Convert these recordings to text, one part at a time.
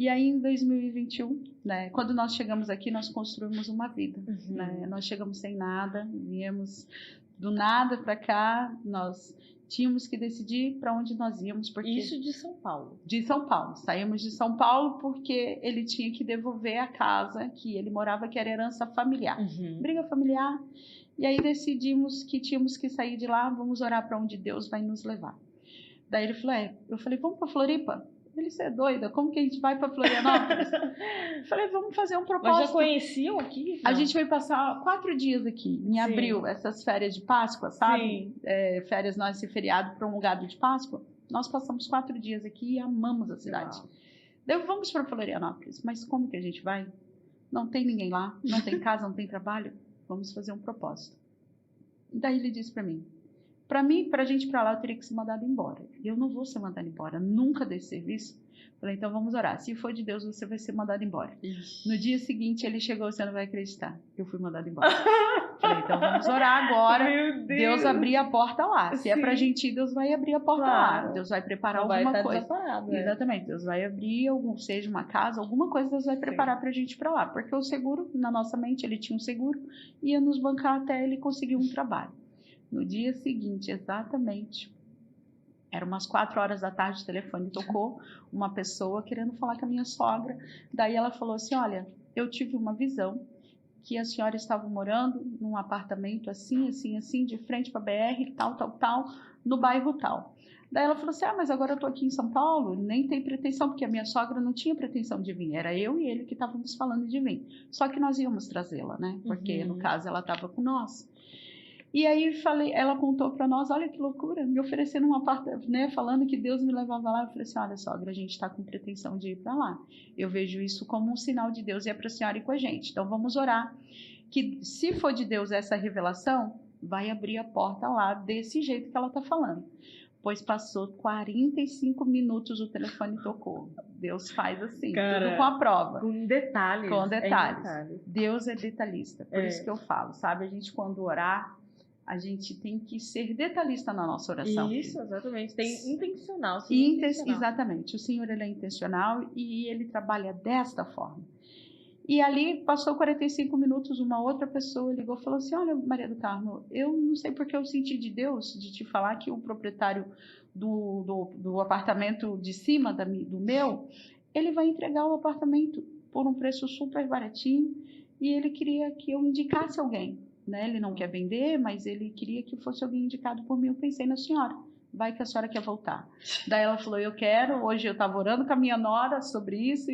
E aí, em 2021, né, quando nós chegamos aqui, nós construímos uma vida. Né? Nós chegamos sem nada, viemos do nada para cá, nós tínhamos que decidir para onde nós íamos. Porque Isso de São Paulo? De São Paulo. Saímos de São Paulo porque ele tinha que devolver a casa que ele morava, que era herança familiar. Briga familiar. E aí decidimos que tínhamos que sair de lá, vamos orar para onde Deus vai nos levar. Daí ele falou, eu falei, vamos para Floripa? Ele, você é doida? Como que a gente vai para Florianópolis? Eu falei, vamos fazer um propósito. Mas já conheciam aqui? Não. A gente veio passar 4 dias aqui, em abril, essas férias de Páscoa, sabe? Férias não, esse feriado prolongado de Páscoa. Nós passamos 4 dias aqui e amamos a cidade. Daí vamos para Florianópolis. Mas como que a gente vai? Não tem ninguém lá, não tem casa, não tem trabalho. Vamos fazer um propósito. Daí ele disse para mim, para a gente ir para lá, eu teria que ser mandado embora. E eu não vou ser mandado embora, nunca dei serviço. Falei, então vamos orar. Se for de Deus, você vai ser mandado embora. No dia seguinte, ele chegou, você não vai acreditar. Eu fui mandado embora. Falei, então vamos orar agora. Meu Deus abrir a porta lá. Se é pra gente ir, Deus vai abrir a porta lá. Deus vai preparar alguma coisa. Exatamente. Deus vai abrir, seja uma casa, alguma coisa Deus vai preparar pra gente ir pra lá. Porque o seguro, na nossa mente, ele tinha um seguro, ia nos bancar até ele conseguir um trabalho. No dia seguinte, exatamente, eram umas 4 horas da tarde, o telefone tocou, uma pessoa querendo falar com a minha sogra. Daí ela falou assim, olha, eu tive uma visão que a senhora estava morando num apartamento assim, assim, assim, de frente para a BR, tal, tal, tal, no bairro tal. Daí ela falou assim, mas agora eu estou aqui em São Paulo, nem tem pretensão, porque a minha sogra não tinha pretensão de vir, era eu e ele que estávamos falando de vir. Só que nós íamos trazê-la, né? Porque no caso ela estava com nós. E aí ela contou para nós, olha que loucura, me oferecendo um apartamento, né, falando que Deus me levava lá. Eu falei assim, olha sogra, a gente está com pretensão de ir para lá. Eu vejo isso como um sinal de Deus e é para a senhora ir com a gente. Então vamos orar, que se for de Deus essa revelação, vai abrir a porta lá desse jeito que ela está falando. Pois passou 45 minutos, o telefone tocou. Deus faz assim, tudo com a prova. Com detalhes. Com detalhes. Deus é detalhista, por isso que eu falo, sabe? A gente quando orar, a gente tem que ser detalhista na nossa oração. Isso, exatamente. Tem intencional. Exatamente. O Senhor, ele é intencional e ele trabalha desta forma. E ali, passou 45 minutos, uma outra pessoa ligou e falou assim, olha, Maria do Carmo, eu não sei porque eu senti de Deus de te falar que o proprietário do apartamento de cima do meu, ele vai entregar o apartamento por um preço super baratinho e ele queria que eu indicasse alguém. Né? Ele não quer vender, mas ele queria que fosse alguém indicado por mim. Eu pensei na senhora, vai que a senhora quer voltar. Daí ela falou, eu quero, hoje eu estava orando com a minha nora sobre isso.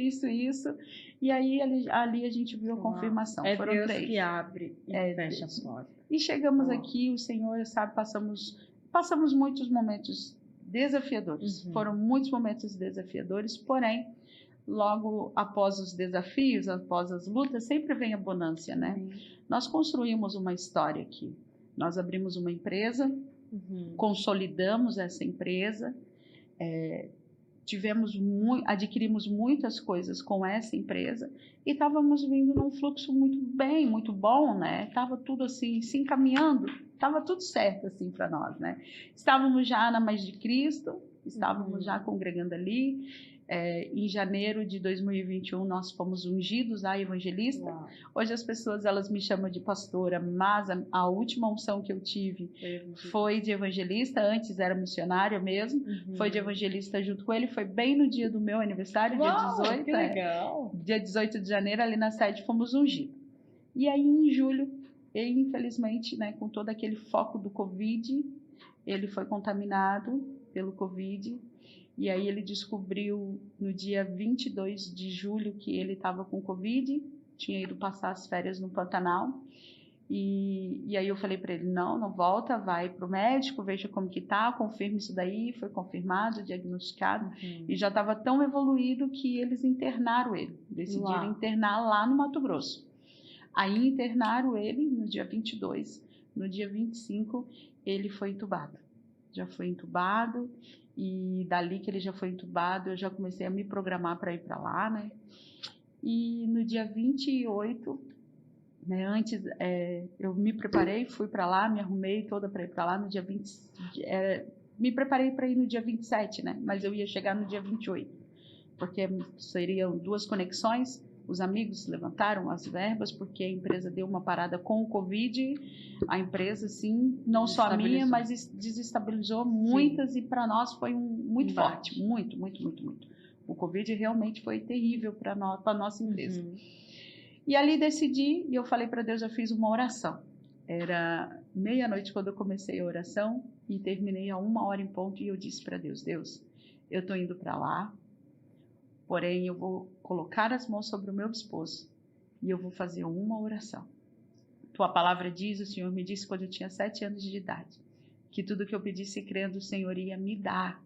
E aí ali a gente viu a confirmação. Foram Deus 3. Que abre e fecha as portas. E chegamos aqui, o Senhor, sabe, passamos muitos momentos desafiadores. Foram muitos momentos desafiadores, porém, logo após os desafios, após as lutas, sempre vem a bonança, né? Nós construímos uma história aqui. Nós abrimos uma empresa, consolidamos essa empresa, adquirimos muitas coisas com essa empresa e estávamos vindo num fluxo muito bom, né? Estava tudo assim, se encaminhando, estava tudo certo assim para nós, né? Estávamos já na Mais de Cristo, estávamos já congregando ali. Em janeiro de 2021 nós fomos ungidos a evangelista. Hoje as pessoas elas me chamam de pastora, mas a última unção que eu tive foi de evangelista. Antes era missionária mesmo, foi de evangelista junto com ele. Foi bem no dia do meu aniversário, dia 18. Que legal. Dia 18 de janeiro, ali na sede fomos ungidos. E aí em julho, ele infelizmente, né, com todo aquele foco do Covid, ele foi contaminado pelo Covid. E aí ele descobriu no dia 22 de julho que ele estava com Covid, tinha ido passar as férias no Pantanal. E aí eu falei para ele, não volta, vai para o médico, veja como que tá, confirma isso daí. Foi confirmado, diagnosticado, e já estava tão evoluído que eles internaram ele, decidiram internar lá no Mato Grosso. Aí internaram ele no dia 22, no dia 25 ele foi entubado, já foi entubado. E dali que ele já foi entubado, eu já comecei a me programar para ir para lá, né? E no dia 28, né, antes, eu me preparei, fui para lá, me arrumei toda para ir para lá no dia 20. Me preparei para ir no dia 27, né? Mas eu ia chegar no dia 28. porque seriam 2 conexões. Os amigos levantaram as verbas, porque a empresa deu uma parada com o Covid. A empresa, sim, não só a minha, mas desestabilizou muitas, e para nós foi muito forte, muito, muito, muito, muito. O Covid realmente foi terrível para a nossa empresa. E ali decidi, e eu falei para Deus, eu fiz uma oração. Era meia-noite quando eu comecei a oração, e terminei a 1h em ponto, e eu disse para Deus, Deus, eu estou indo para lá, porém eu vou colocar as mãos sobre o meu esposo e eu vou fazer uma oração. Tua palavra diz, o Senhor me disse quando eu tinha 7 anos de idade, que tudo que eu pedisse crendo o Senhor ia me dar.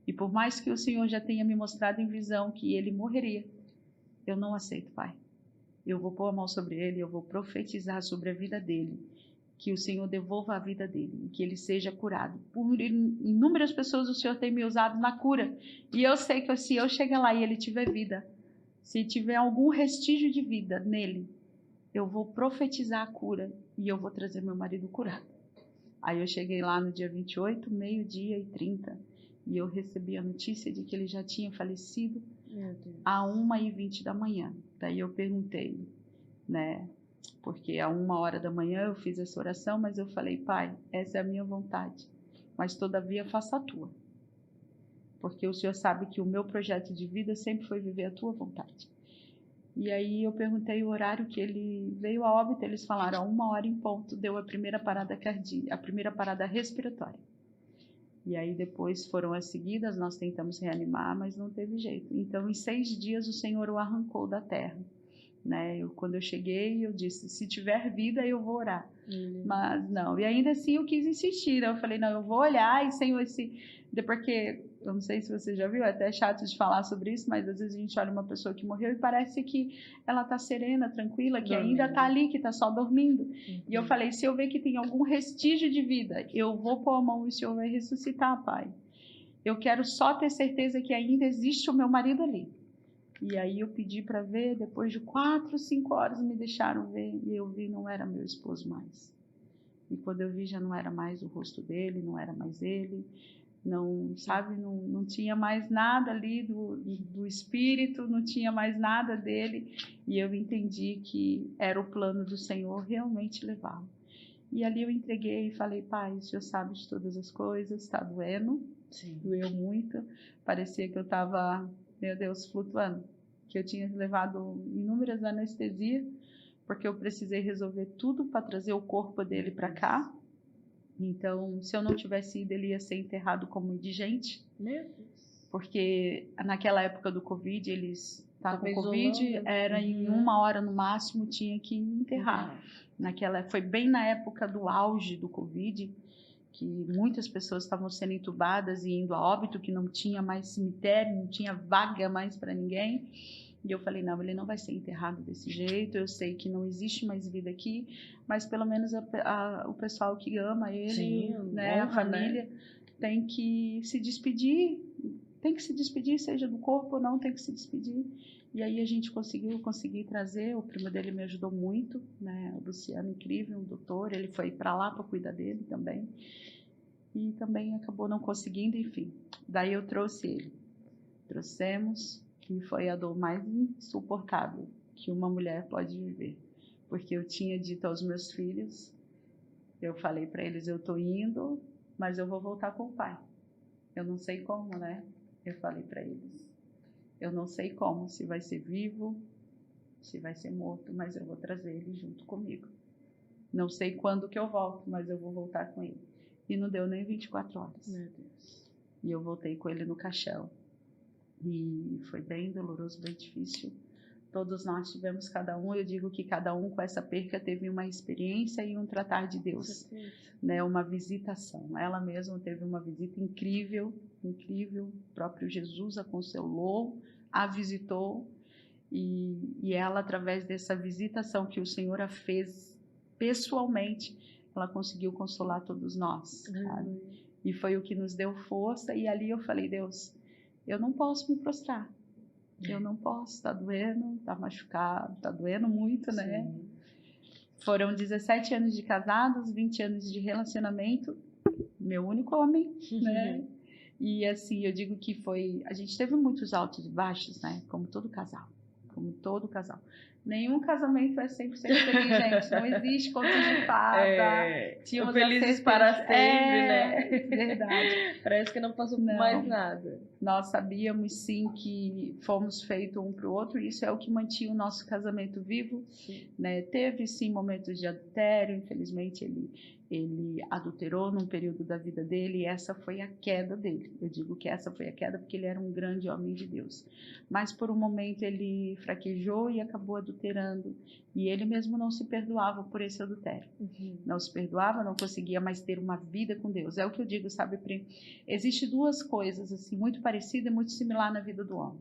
E por mais que o Senhor já tenha me mostrado em visão que ele morreria, eu não aceito, Pai. Eu vou pôr a mão sobre ele, eu vou profetizar sobre a vida dele, que o Senhor devolva a vida dele, que ele seja curado. Por inúmeras pessoas o Senhor tem me usado na cura, e eu sei que se eu chegar lá e ele tiver vida, se tiver algum restígio de vida nele, eu vou profetizar a cura, e eu vou trazer meu marido curado. Aí eu cheguei lá no dia 28, 12h30, e eu recebi a notícia de que ele já tinha falecido a 1h20 da manhã. Daí eu perguntei, né? Porque a 1h da manhã eu fiz essa oração, mas eu falei, Pai, essa é a minha vontade, mas todavia faça a tua. Porque o Senhor sabe que o meu projeto de vida sempre foi viver a tua vontade. E aí eu perguntei o horário que ele veio a óbito, eles falaram, a 1h em ponto, deu a primeira parada cardíaca, a primeira parada respiratória. E aí depois foram as seguidas, nós tentamos reanimar, mas não teve jeito. Então em 6 dias o Senhor o arrancou da terra. Né? Quando eu cheguei, eu disse, se tiver vida, eu vou orar. Mas não, e ainda assim eu quis insistir, né? Eu falei, não, eu vou olhar, e Senhor, porque, eu não sei se você já viu, é até chato de falar sobre isso, mas às vezes a gente olha uma pessoa que morreu e parece que ela está serena, tranquila, que ainda está ali, que está só dormindo. E eu falei, se eu ver que tem algum restígio de vida, eu vou pôr a mão e o Senhor vai ressuscitar, Pai. Eu quero só ter certeza que ainda existe o meu marido ali. E aí eu pedi para ver, depois de 4, 5 horas me deixaram ver, e eu vi, não era meu esposo mais. E quando eu vi, já não era mais o rosto dele, não era mais ele, não, sabe, não tinha mais nada ali do espírito, não tinha mais nada dele, e eu entendi que era o plano do Senhor realmente levá-lo. E ali eu entreguei e falei, Pai, o Senhor sabe de todas as coisas, está doendo, doeu muito, parecia que eu estava, meu Deus, flutuando, que eu tinha levado inúmeras anestesias, porque eu precisei resolver tudo para trazer o corpo dele para cá. Então, se eu não tivesse ido, ele ia ser enterrado como indigente. Meu Deus. Porque naquela época do Covid, eles estavam com Covid, era em 1h no máximo, tinha que enterrar. Foi bem na época do auge do Covid, que muitas pessoas estavam sendo entubadas e indo a óbito, que não tinha mais cemitério, não tinha vaga mais para ninguém. E eu falei, não, ele não vai ser enterrado desse jeito, eu sei que não existe mais vida aqui, mas pelo menos o pessoal que ama ele, sim, né, honra, a família, né? Tem que se despedir, seja do corpo ou não, tem que se despedir. E aí a gente consegui trazer, o primo dele me ajudou muito, né, o Luciano, incrível, um doutor, ele foi para lá para cuidar dele também. E também acabou não conseguindo, enfim. Daí eu trouxe ele. Trouxemos, que foi a dor mais insuportável que uma mulher pode viver. Porque eu tinha dito aos meus filhos, eu falei para eles, eu estou indo, mas eu vou voltar com o pai. Eu não sei como, né? Eu falei para eles, eu não sei como, se vai ser vivo, se vai ser morto, mas eu vou trazer ele junto comigo. Não sei quando que eu volto, mas eu vou voltar com ele. E não deu nem 24 horas. Meu Deus. E eu voltei com ele no caixão. E foi bem doloroso, bem difícil. Todos nós tivemos, cada um, eu digo que cada um com essa perca teve uma experiência e um tratar de Deus, né? Uma visitação. Ela mesma teve uma visita incrível, incrível. O próprio Jesus a consolou, a visitou, e ela, através dessa visitação que o Senhor a fez pessoalmente, ela conseguiu consolar todos nós, sabe? E foi o que nos deu força. E ali eu falei, Deus, eu não posso me prostrar. Eu não posso, tá doendo, tá machucado, tá doendo muito, né? Sim. Foram 17 anos de casados, 20 anos de relacionamento, meu único homem, né? E assim, eu digo que a gente teve muitos altos e baixos, né? Como todo casal. Nenhum casamento é 100% feliz, gente. Não existe contos de fada. Felizes para sempre, né? Verdade. Parece que não passou por mais nada. Nós sabíamos, sim, que fomos feitos um para o outro. E isso é o que mantinha o nosso casamento vivo. Né? Teve, sim, momentos de adultério. Infelizmente, ele adulterou num período da vida dele e essa foi a queda dele. Eu digo que essa foi a queda porque ele era um grande homem de Deus. Mas por um momento ele fraquejou e acabou adulterando. E ele mesmo não se perdoava por esse adultério. Não se perdoava, não conseguia mais ter uma vida com Deus. É o que eu digo, sabe, Pri? Existem duas coisas assim, muito parecidas e muito similares na vida do homem,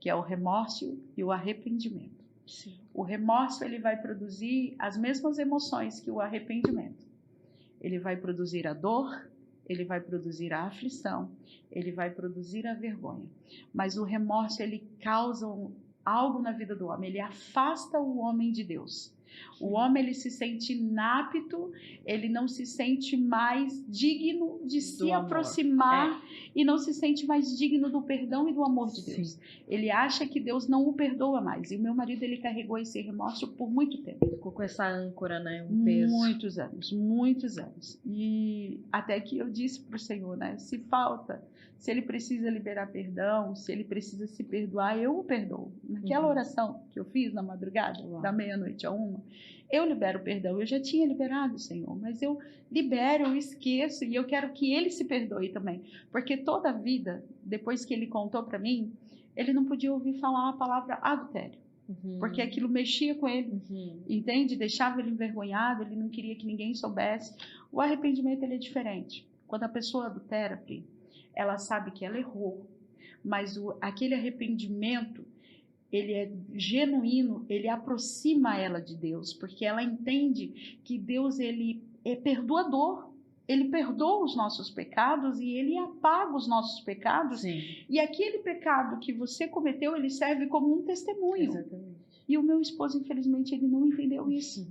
que é o remorso e o arrependimento. Sim. O remorso ele vai produzir as mesmas emoções que o arrependimento. Ele vai produzir a dor, ele vai produzir a aflição, ele vai produzir a vergonha. Mas o remorso, ele causa algo na vida do homem, ele afasta o homem de Deus. O homem, ele se sente inapto, ele não se sente mais digno de se aproximar e não se sente mais digno do perdão e do amor de Deus. Sim. Ele acha que Deus não o perdoa mais. E o meu marido, ele carregou esse remorso por muito tempo. Ficou com essa âncora, né? Um peso. Muitos anos. E até que eu disse para o Senhor, né? Se ele precisa liberar perdão, se ele precisa se perdoar, eu o perdoo. Naquela oração que eu fiz na madrugada, da meia-noite a 1, eu libero perdão. Eu já tinha liberado, Senhor, mas eu libero, eu esqueço e eu quero que ele se perdoe também. Porque toda a vida, depois que ele contou para mim, ele não podia ouvir falar a palavra adultério. Porque aquilo mexia com ele, entende? Deixava ele envergonhado, ele não queria que ninguém soubesse. O arrependimento, ele é diferente. Quando a pessoa adultera, ela sabe que ela errou, mas aquele arrependimento, ele é genuíno, ele aproxima ela de Deus, porque ela entende que Deus, ele é perdoador, ele perdoa os nossos pecados e ele apaga os nossos pecados. Sim. E aquele pecado que você cometeu, ele serve como um testemunho. Exatamente. E o meu esposo, infelizmente, ele não entendeu isso.